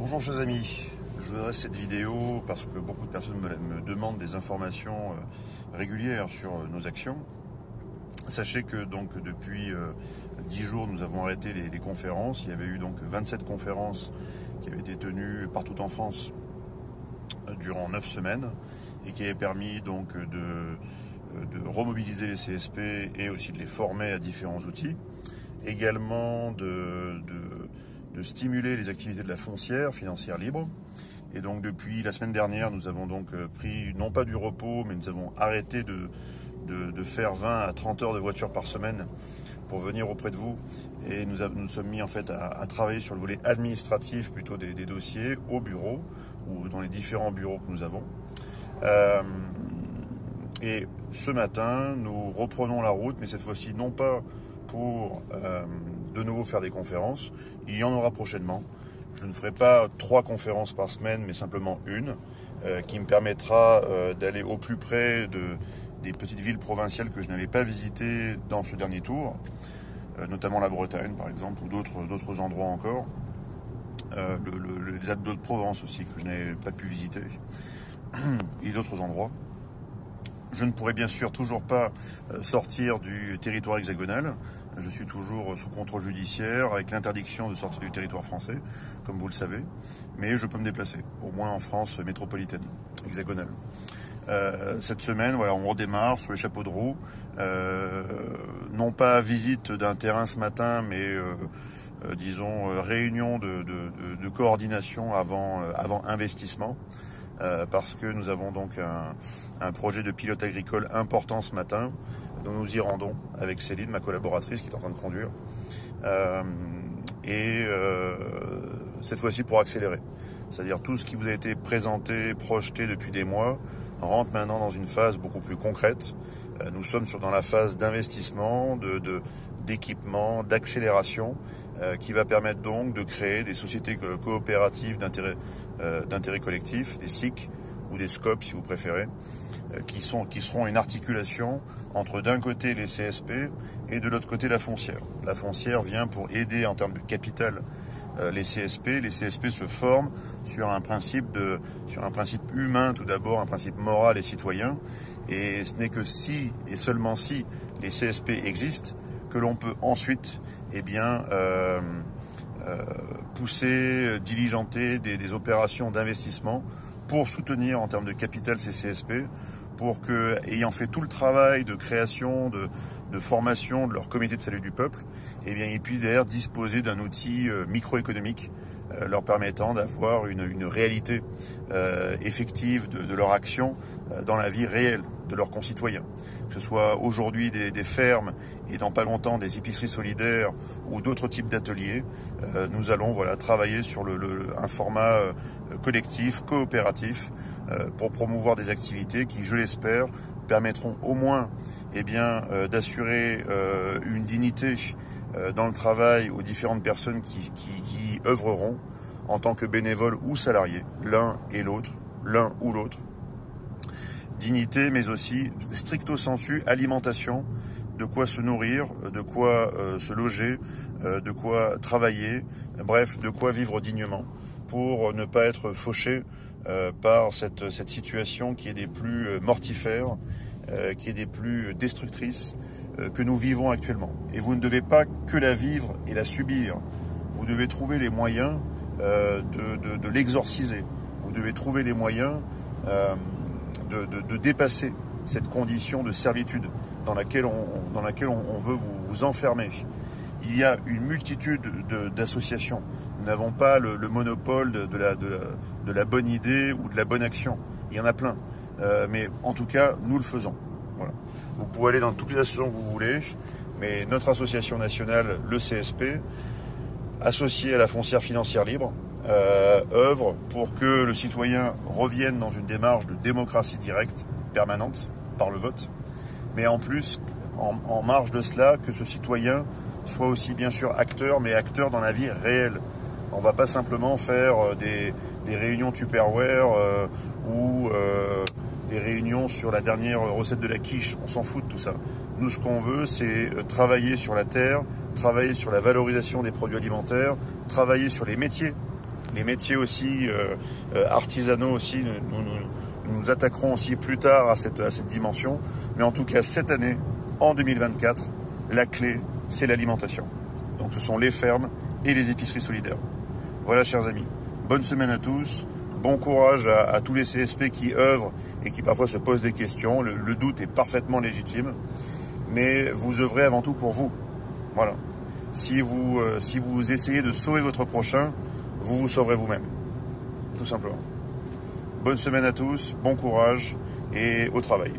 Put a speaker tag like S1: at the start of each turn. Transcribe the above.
S1: Bonjour chers amis, je vous adresse cette vidéo parce que beaucoup de personnes me demandent des informations régulières sur nos actions. Sachez que donc depuis 10 jours nous avons arrêté les conférences. Il y avait eu donc 27 conférences qui avaient été tenues partout en France durant 9 semaines et qui avaient permis donc de remobiliser les CSP et aussi de les former à différents outils. Également de stimuler les activités de la foncière financière libre. Et donc depuis la semaine dernière, nous avons donc pris non pas du repos, mais nous avons arrêté de faire 20 à 30 heures de voiture par semaine pour venir auprès de vous. Et nous sommes mis en fait à travailler sur le volet administratif plutôt des dossiers au bureau ou dans les différents bureaux que nous avons. Et ce matin, nous reprenons la route, mais cette fois-ci non pas pour de nouveau faire des conférences. Il y en aura prochainement. Je ne ferai pas 3 conférences par semaine, mais simplement une, qui me permettra d'aller au plus près des petites villes provinciales que je n'avais pas visitées dans ce dernier tour, notamment la Bretagne par exemple, ou d'autres endroits encore. Les Alpes de Provence aussi, que je n'avais pas pu visiter, et d'autres endroits. Je ne pourrai bien sûr toujours pas sortir du territoire hexagonal. Je suis toujours sous contrôle judiciaire avec l'interdiction de sortir du territoire français, comme vous le savez. Mais je peux me déplacer, au moins en France métropolitaine, hexagonale. Cette semaine, voilà, on redémarre sur les chapeaux de roue. Non pas visite d'un terrain ce matin, mais disons réunion de coordination avant investissement. Parce que nous avons donc un projet de pilote agricole important ce matin, dont nous y rendons avec Céline, ma collaboratrice, qui est en train de conduire. Cette fois-ci pour accélérer. C'est-à-dire tout ce qui vous a été présenté, projeté depuis des mois, rentre maintenant dans une phase beaucoup plus concrète. Nous sommes dans la phase d'investissement, d'équipement, d'accélération, qui va permettre donc de créer des sociétés coopératives d'intérêt collectif, des SIC ou des SCOP si vous préférez, qui seront une articulation entre d'un côté les CSP et de l'autre côté la foncière. La foncière vient pour aider en termes de capital les CSP. Les CSP se forment sur un principe humain tout d'abord, un principe moral et citoyen. Et ce n'est que si et seulement si les CSP existent que l'on peut ensuite pousser, diligenter des opérations d'investissement pour soutenir en termes de capital ces CSP, pour que, ayant fait tout le travail de création, de formation de leur comité de salut du peuple, ils puissent d'ailleurs disposer d'un outil microéconomique leur permettant d'avoir une réalité effective de leur action dans la vie réelle de leurs concitoyens. Que ce soit aujourd'hui des fermes et dans pas longtemps des épiceries solidaires ou d'autres types d'ateliers, nous allons travailler sur un format collectif, coopératif, pour promouvoir des activités qui, je l'espère, permettront au moins d'assurer une dignité dans le travail aux différentes personnes qui œuvreront en tant que bénévoles ou salariés, l'un ou l'autre. Dignité, mais aussi stricto sensu alimentation, de quoi se nourrir, de quoi se loger, de quoi travailler, bref, de quoi vivre dignement pour ne pas être fauché par cette situation qui est des plus mortifères, qui est des plus destructrices que nous vivons actuellement. Et vous ne devez pas que la vivre et la subir. Vous devez trouver les moyens de l'exorciser. Vous devez trouver les moyens de dépasser cette condition de servitude dans laquelle on veut vous enfermer. Il y a une multitude d'associations. Nous n'avons pas le monopole de la bonne idée ou de la bonne action. Il y en a plein. Mais en tout cas, nous le faisons. Voilà. Vous pouvez aller dans toutes les associations que vous voulez, mais notre association nationale, le CSP, associée à la foncière financière libre, œuvre pour que le citoyen revienne dans une démarche de démocratie directe, permanente, par le vote, mais en plus, en marge de cela, que ce citoyen soit aussi bien sûr acteur, mais acteur dans la vie réelle. On ne va pas simplement faire des réunions Tupperware ou des réunions sur la dernière recette de la quiche. On s'en fout de tout ça. Nous, ce qu'on veut, c'est travailler sur la terre, travailler sur la valorisation des produits alimentaires, travailler sur les métiers les métiers aussi artisanaux aussi, nous nous attaquerons aussi plus tard à cette dimension. Mais en tout cas, cette année, en 2024, la clé, c'est l'alimentation. Donc ce sont les fermes et les épiceries solidaires. Voilà, chers amis, bonne semaine à tous. Bon courage à tous les CSP qui œuvrent et qui parfois se posent des questions. Le doute est parfaitement légitime, mais vous œuvrez avant tout pour vous. Voilà. Si vous essayez de sauver votre prochain, vous vous sauverez vous-même. Tout simplement. Bonne semaine à tous, bon courage et au travail.